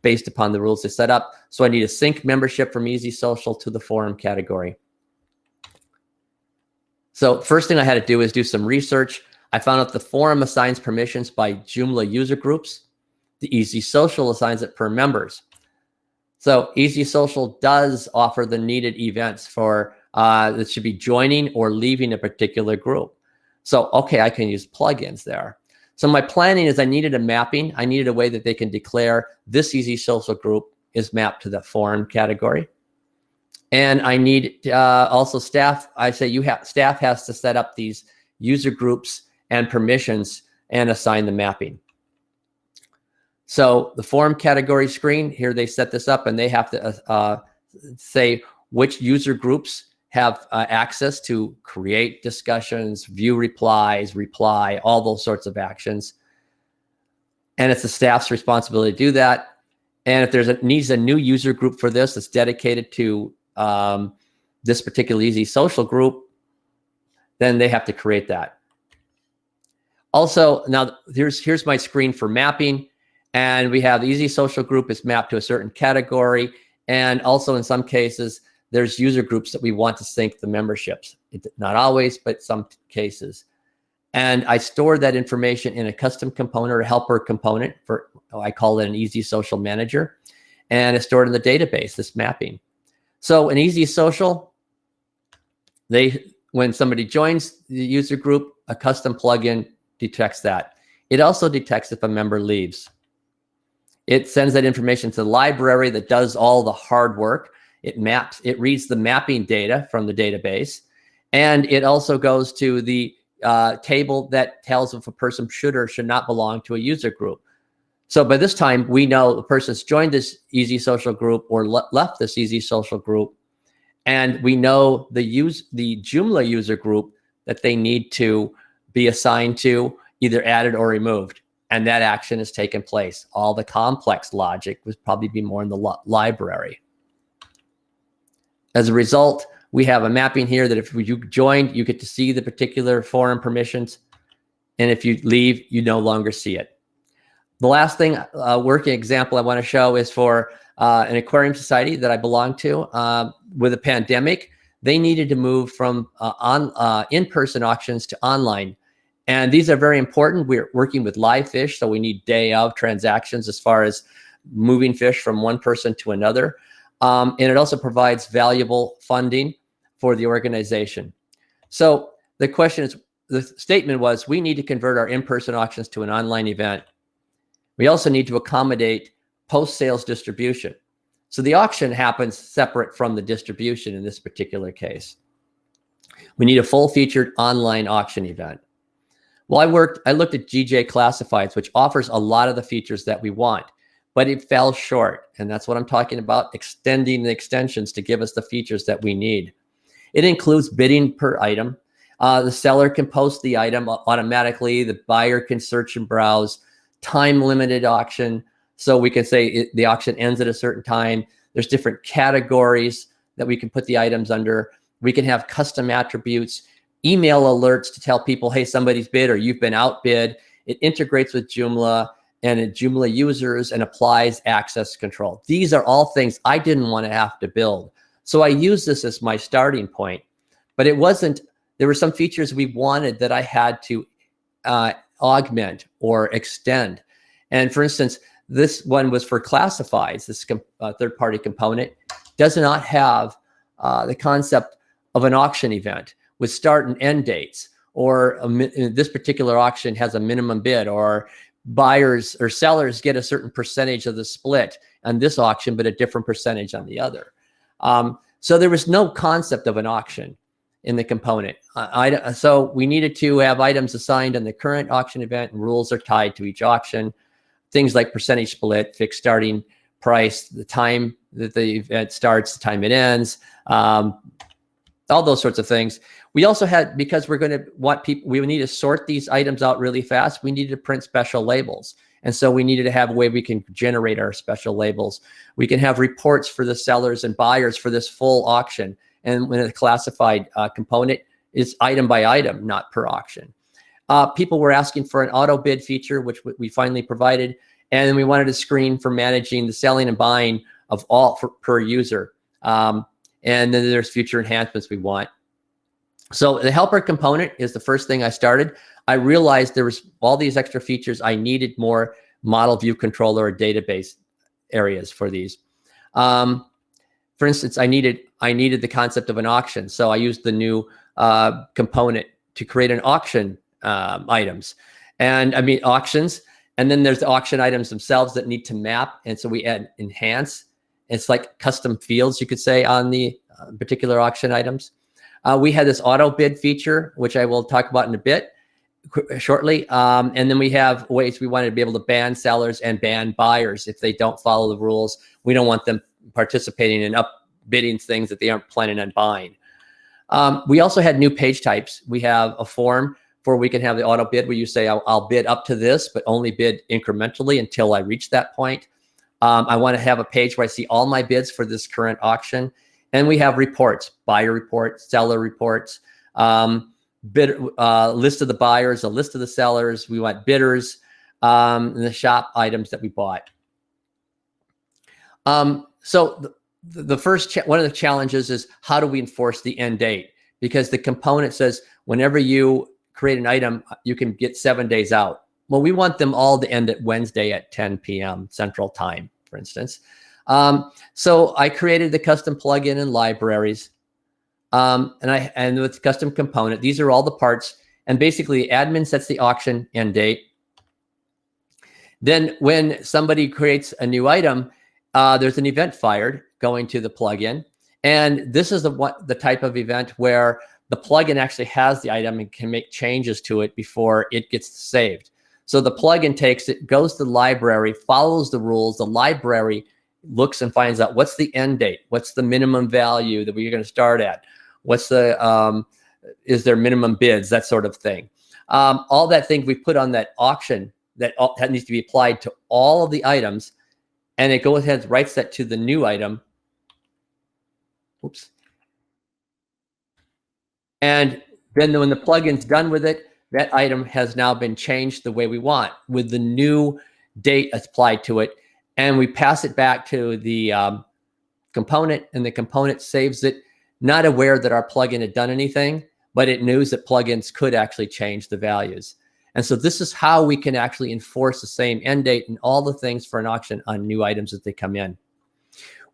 based upon the rules they set up. So I need to sync membership from Easy Social to the forum category. So first thing I had to do is do some research. I found out the forum assigns permissions by Joomla user groups. The Easy Social assigns it per members. So Easy Social does offer the needed events for that should be joining or leaving a particular group. So, okay, I can use plugins there. So my planning is I needed a mapping. I needed a way that they can declare this Easy Social group is mapped to the forum category. And I need also staff. I say staff has to set up these user groups and permissions and assign the mapping. So the forum category screen, here they set this up, and they have to say which user groups have access to create discussions, view replies, reply, all those sorts of actions. And it's the staff's responsibility to do that. And if there's needs a new user group for this that's dedicated to this particular Easy Social group, then they have to create that. Also, now here's my screen for mapping. And we have the Easy Social group is mapped to a certain category. And also in some cases, there's user groups that we want to sync the memberships. Not always, but some cases. And I store that information in a custom component or helper component for, I call it an Easy Social Manager. And it's stored in the database, this mapping. So in Easy Social, when somebody joins the user group, a custom plugin detects that. It also detects if a member leaves. It sends that information to the library that does all the hard work. It maps, it reads the mapping data from the database. And it also goes to the table that tells if a person should or should not belong to a user group. So by this time, we know the person's joined this Easy Social group or left this Easy Social group. And we know the Joomla user group that they need to be assigned to, either added or removed. And that action has taken place. All the complex logic would probably be more in the library. As a result, we have a mapping here that if you joined, you get to see the particular forum permissions. And if you leave, you no longer see it. The last thing, working example I want to show is for an aquarium society that I belong to. With a pandemic, they needed to move from in-person auctions to online. And these are very important. We're working with live fish, so we need day of transactions as far as moving fish from one person to another. And it also provides valuable funding for the organization. So the question is, the statement was, we need to convert our in-person auctions to an online event. We also need to accommodate post-sales distribution. So the auction happens separate from the distribution in this particular case. We need a full-featured online auction event. Well, I looked at GJ Classifieds, which offers a lot of the features that we want, but it fell short. And that's what I'm talking about, extending the extensions to give us the features that we need. It includes bidding per item. The seller can post the item automatically. The buyer can search and browse. Time-limited auction. So we can say the auction ends at a certain time. There's different categories that we can put the items under. We can have custom attributes, email alerts to tell people, hey, somebody's bid or you've been outbid. It integrates with Joomla and Joomla users and applies access control. These are all things I didn't want to have to build. So I use this as my starting point, but it wasn't, there were some features we wanted that I had to augment or extend. And for instance, this one was for classifieds. This third-party component does not have the concept of an auction event with start and end dates, or this particular auction has a minimum bid, or buyers or sellers get a certain percentage of the split on this auction, but a different percentage on the other. So there was no concept of an auction in the component. So we needed to have items assigned on the current auction event, and rules are tied to each auction. Things like percentage split, fixed starting price, the time that the event starts, the time it ends, all those sorts of things. We also had, because we're going to want people, we need to sort these items out really fast, we needed to print special labels. And so we needed to have a way we can generate our special labels. We can have reports for the sellers and buyers for this full auction. And when a classified component is item by item, not per auction. People were asking for an auto bid feature, which we finally provided. And then we wanted a screen for managing the selling and buying of all per user. And then there's future enhancements we want. So the helper component is the first thing I started. I realized there was all these extra features. I needed more model view controller or database areas for these. For instance, I needed the concept of an auction. So I used the new component to create an auction items. And I mean auctions. And then there's the auction items themselves that need to map. And so we add enhance. It's like custom fields, you could say, on the particular auction items. We had this auto bid feature, which I will talk about in a bit shortly. And then we have ways we wanted to be able to ban sellers and ban buyers if they don't follow the rules. We don't want them participating in upbidding things that they aren't planning on buying. We also had new page types. We have a form for we can have the auto bid where you say, I'll bid up to this, but only bid incrementally until I reach that point. I want to have a page where I see all my bids for this current auction. And we have reports, buyer reports, seller reports, list of the buyers, a list of the sellers. We want bidders, and the shop items that we bought. So the first, one of the challenges is how do we enforce the end date? Because the component says whenever you create an item, you can get 7 days out. Well, we want them all to end at Wednesday at 10 p.m. Central Time, for instance. So I created the custom plugin and libraries, and with custom component, these are all the parts. And basically, the admin sets the auction end date. Then when somebody creates a new item, there's an event fired going to the plugin. And this is the type of event where the plugin actually has the item and can make changes to it before it gets saved. So the plugin takes it, goes to the library, follows the rules. The library looks and finds out what's the end date, what's the minimum value that we're going to start at, what's the is there minimum bids, that sort of thing. All that thing we put on that auction that needs to be applied to all of the items, and it goes ahead and writes that to the new item. Oops. And then when the plugin's done with it, that item has now been changed the way we want with the new date applied to it. And we pass it back to the component, and the component saves it, not aware that our plugin had done anything, but it knows that plugins could actually change the values. And so this is how we can actually enforce the same end date and all the things for an auction on new items as they come in.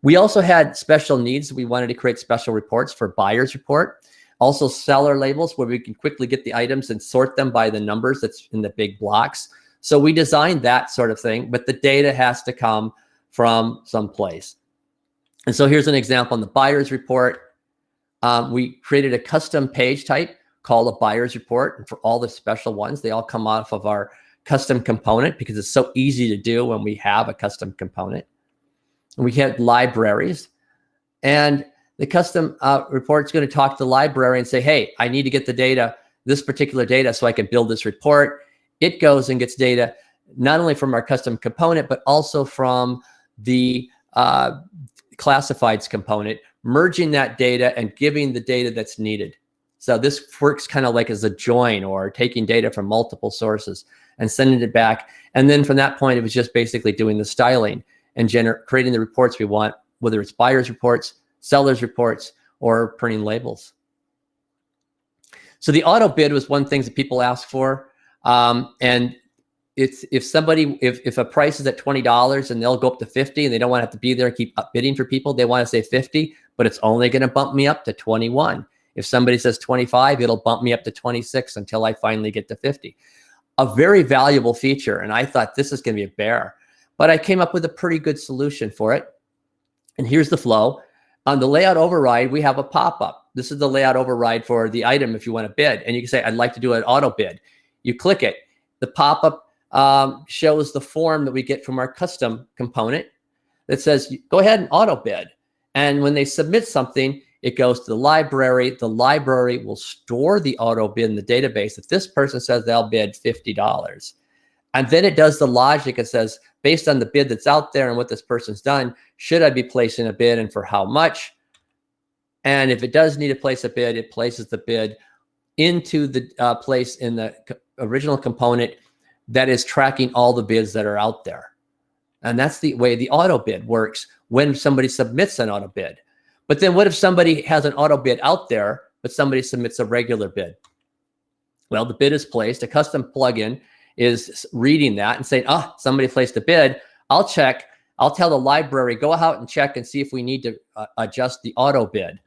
We also had special needs. We wanted to create special reports for buyer's report. Also seller labels where we can quickly get the items and sort them by the numbers that's in the big blocks. So we designed that sort of thing, but the data has to come from someplace. And so here's an example on the buyer's report. We created a custom page type called a buyer's report. And for all the special ones, they all come off of our custom component because it's so easy to do when we have a custom component. And we had libraries. And the custom report is going to talk to the library and say, hey, I need to get the data, this particular data, so I can build this report. It goes and gets data not only from our custom component, but also from the classifieds component, merging that data and giving the data that's needed. So this works kind of like as a join, or taking data from multiple sources and sending it back. And then from that point, it was just basically doing the styling and creating the reports we want, whether it's buyers reports, sellers reports, or printing labels. So the auto bid was one thing that people ask for. And it's if a price is at $20 and they'll go up to 50 and they don't want to have to be there and keep bidding for people, they want to say 50, but it's only going to bump me up to 21. If somebody says 25, it'll bump me up to 26 until I finally get to 50. A very valuable feature. And I thought this is going to be a bear, but I came up with a pretty good solution for it. And here's the flow. On the layout override, we have a pop-up. This is the layout override for the item if you want to bid. And you can say, I'd like to do an auto bid. You click it. The pop-up shows the form that we get from our custom component that says, go ahead and auto bid. And when they submit something, it goes to the library. The library will store the auto bid in the database. If this person says they'll bid $50, and then it does the logic. It says, based on the bid that's out there and what this person's done, should I be placing a bid and for how much? And if it does need to place a bid, it places the bid into the place in the original component that is tracking all the bids that are out there. And that's the way the auto bid works when somebody submits an auto bid. But then what if somebody has an auto bid out there, but somebody submits a regular bid? Well, the bid is placed. A custom plugin is reading that and saying, oh, somebody placed a bid. I'll check. I'll tell the library, go out and check and see if we need to adjust the auto bid.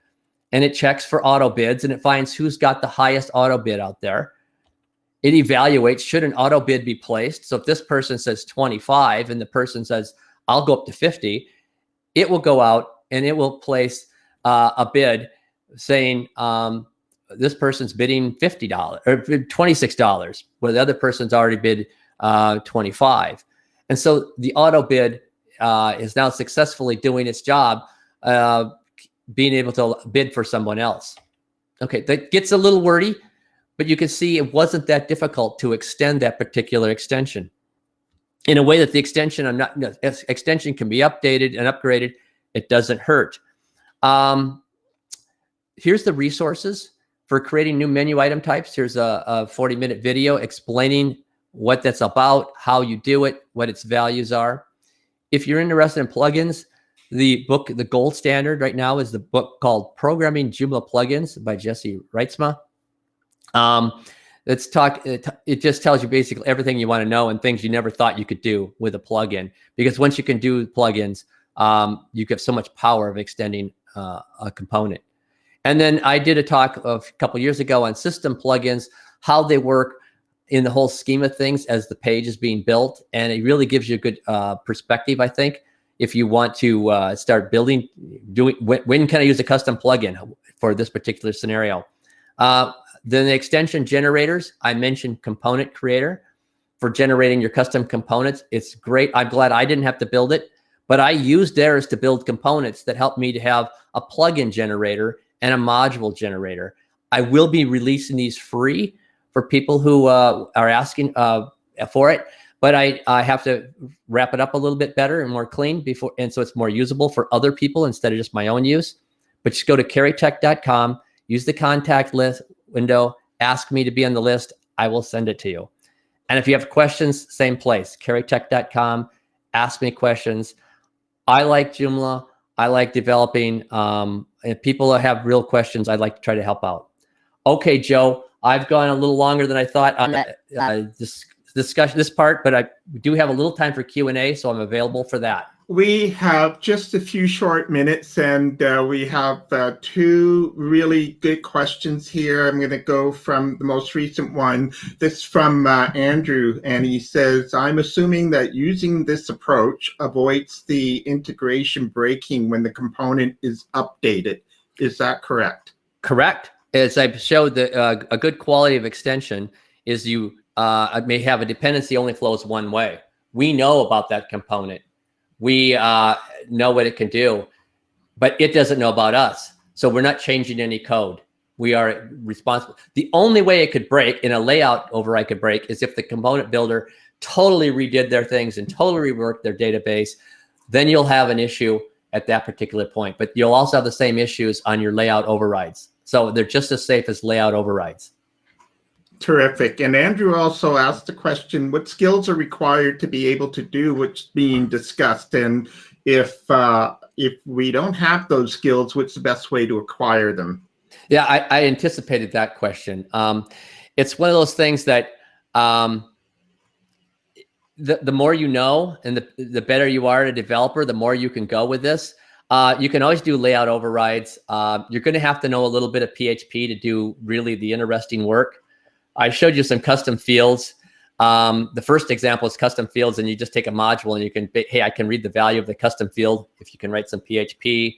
And it checks for auto bids and it finds who's got the highest auto bid out there. It evaluates, should an auto bid be placed? So if this person says 25 and the person says, I'll go up to 50, it will go out and it will place a bid saying this person's bidding $50 or $26, where the other person's already bid 25. And so the auto bid is now successfully doing its job, being able to bid for someone else. Okay, that gets a little wordy, but you can see it wasn't that difficult to extend that particular extension in a way that the extension extension can be updated and upgraded. It doesn't hurt. Here's the resources for creating new menu item types. Here's a 40-minute video explaining what that's about, how you do it, what its values are. If you're interested in plugins, the book, the gold standard right now, is the book called Programming Joomla Plugins by Jesse Reitzma. It just tells you basically everything you want to know and things you never thought you could do with a plugin. Because once you can do plugins, you get so much power of extending a component. And then I did a talk a couple years ago on system plugins, how they work in the whole scheme of things as the page is being built. And it really gives you a good perspective, I think, if you want to start building, when can I use a custom plugin for this particular scenario? Then the extension generators, I mentioned Component Creator for generating your custom components. It's great. I'm glad I didn't have to build it, but I used theirs to build components that helped me to have a plugin generator and a module generator. I will be releasing these free for people who are asking for it, but I have to wrap it up a little bit better and more clean before, and so it's more usable for other people instead of just my own use. But just go to careytech.com, use the contact list window, ask me to be on the list. I will send it to you. And if you have questions, same place, careytech.com, ask me questions. I like Joomla. I like developing. If people have real questions, I'd like to try to help out. Okay, Joe, I've gone a little longer than I thought on this part, but I do have a little time for Q&A, so I'm available for that. We have just a few short minutes, and we have two really good questions here. I'm going to go from the most recent one. This is from Andrew, and he says, I'm assuming that using this approach avoids the integration breaking when the component is updated. Is that correct? Correct. As I've showed, a good quality of extension is you may have a dependency only flows one way. We know about that component. We know what it can do, but it doesn't know about us. So we're not changing any code. We are responsible. The only way it could break in a layout override could break is if the component builder totally redid their things and totally reworked their database. Then you'll have an issue at that particular point. But you'll also have the same issues on your layout overrides. So they're just as safe as layout overrides. Terrific. And Andrew also asked the question, what skills are required to be able to do what's being discussed? And if we don't have those skills, what's the best way to acquire them? Yeah, I anticipated that question. It's one of those things that the more you know and the better you are at a developer, the more you can go with this. You can always do layout overrides. You're going to have to know a little bit of PHP to do really the interesting work. I showed you some custom fields. The first example is custom fields, and you just take a module and you can, hey, I can read the value of the custom field if you can write some PHP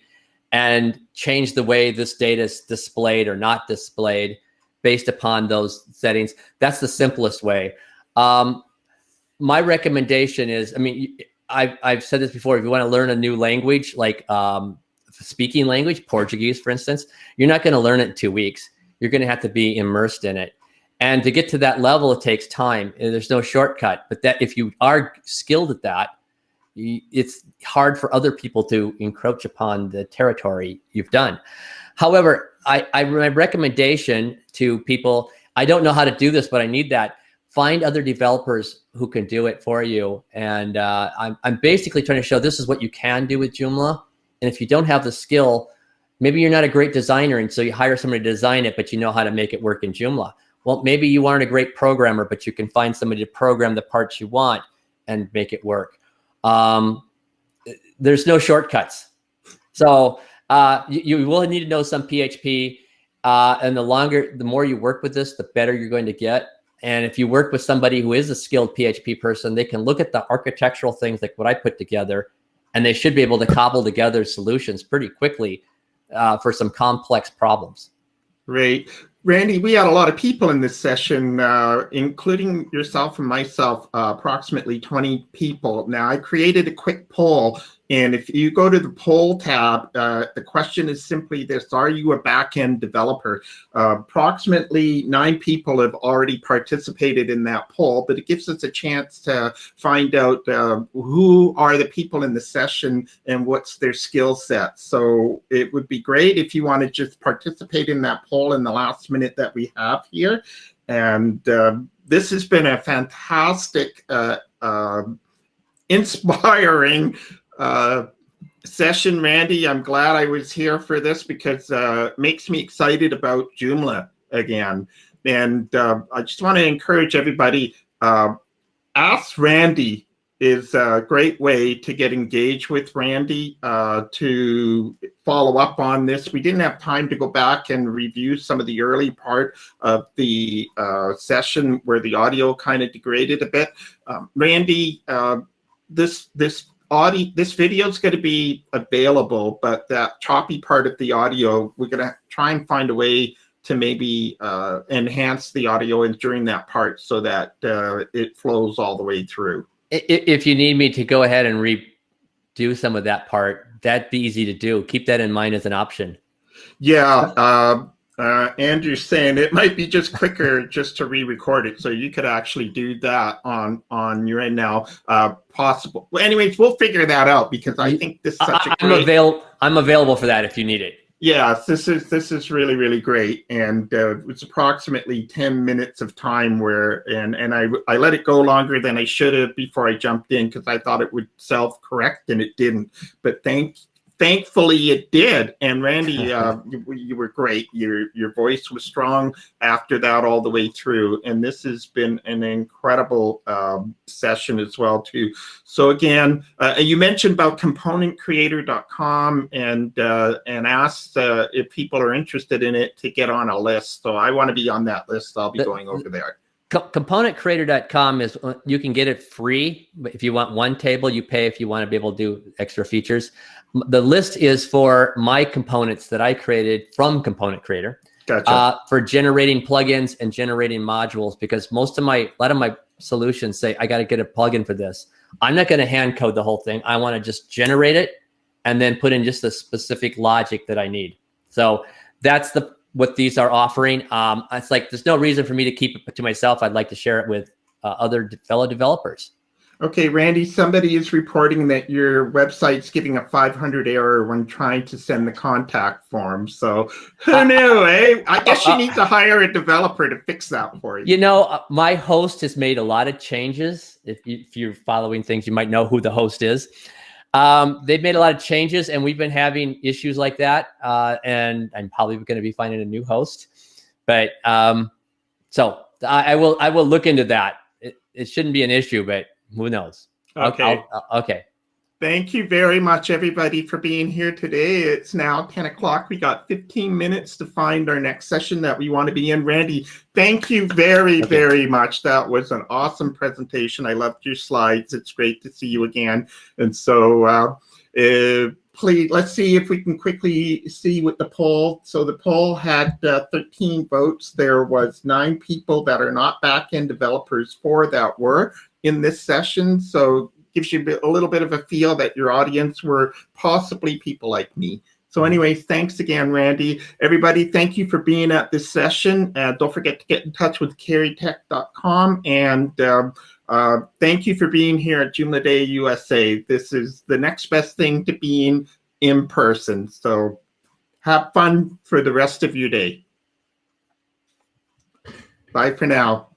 and change the way this data is displayed or not displayed based upon those settings. That's the simplest way. My recommendation is, I mean, I've said this before, if you want to learn a new language, like speaking language, Portuguese, for instance, you're not going to learn it in 2 weeks. You're going to have to be immersed in it. And to get to that level, it takes time. And there's no shortcut. But that if you are skilled at that, it's hard for other people to encroach upon the territory you've done. However, my recommendation to people, I don't know how to do this, but I need that. Find other developers who can do it for you. And I'm basically trying to show this is what you can do with Joomla. And if you don't have the skill, maybe you're not a great designer, and so you hire somebody to design it, but you know how to make it work in Joomla. Well, maybe you aren't a great programmer, but you can find somebody to program the parts you want and make it work. There's no shortcuts. So you will need to know some PHP. And the more you work with this, the better you're going to get. And if you work with somebody who is a skilled PHP person, they can look at the architectural things like what I put together, and they should be able to cobble together solutions pretty quickly for some complex problems. Great. Randy, we had a lot of people in this session, including yourself and myself, approximately 20 people. Now, I created a quick poll, and if you go to the poll tab, the question is simply this: are you a back-end developer? Approximately 9 people have already participated in that poll, but it gives us a chance to find out who are the people in the session and what's their skill set. So it would be great if you want to just participate in that poll in the last minute that we have here. And this has been a fantastic, inspiring session, Randy. I'm glad I was here for this because it makes me excited about Joomla again. And I just want to encourage everybody, ask Randy is a great way to get engaged with Randy, to follow up on this. We didn't have time to go back and review some of the early part of the session where the audio kind of degraded a bit. Randy, this video is going to be available, but that choppy part of the audio, we're going to try and find a way to maybe enhance the audio during that part so that it flows all the way through. If you need me to go ahead and redo some of that part, that'd be easy to do. Keep that in mind as an option. Yeah. Andrew's saying it might be just quicker just to re-record it, so you could actually do that on your end now. Possible. Well, anyways, we'll figure that out because I think this is such a great... I'm available for that if you need it. Yes, this is really, really great, and it's approximately 10 minutes of time where, and I let it go longer than I should have before I jumped in because I thought it would self-correct, and it didn't. But thankfully it did. And Randy, you were great. Your voice was strong after that all the way through, and this has been an incredible session as well too. So again, you mentioned about componentcreator.com and asked if people are interested in it to get on a list. So I want to be on that list. So I'll be going over there. Componentcreator.com is, you can get it free, but if you want one table, you pay if you want to be able to do extra features. The list is for my components that I created from Component Creator. Gotcha. For generating plugins and generating modules, because a lot of my solutions say I got to get a plugin for this. I'm not going to hand code the whole thing. I want to just generate it and then put in just the specific logic that I need. So that's what these are offering. It's like there's no reason for me to keep it to myself. I'd like to share it with other fellow developers. Okay, Randy, somebody is reporting that your website's giving a 500 error when trying to send the contact form. So who knew, eh? I guess you need to hire a developer to fix that for you. You know, my host has made a lot of changes. If you're following things, you might know who the host is. They've made a lot of changes, and we've been having issues like that. And I'm probably going to be finding a new host. But so I will look into that. It shouldn't be an issue, but who knows? Okay. Okay. Thank you very much, everybody, for being here today. It's now 10 o'clock. We got 15 minutes to find our next session that we want to be in. Randy, thank you very much. That was an awesome presentation. I loved your slides. It's great to see you again. And so please, let's see if we can quickly see what the poll. So the poll had 13 votes. There was 9 people that are not back-end developers, 4 that were in this session. So gives you a little bit of a feel that your audience were possibly people like me. So anyways, thanks again, Randy. Everybody, thank you for being at this session. Don't forget to get in touch with careytech.com. And thank you for being here at JoomlaDay USA. This is the next best thing to being in person. So have fun for the rest of your day. Bye for now.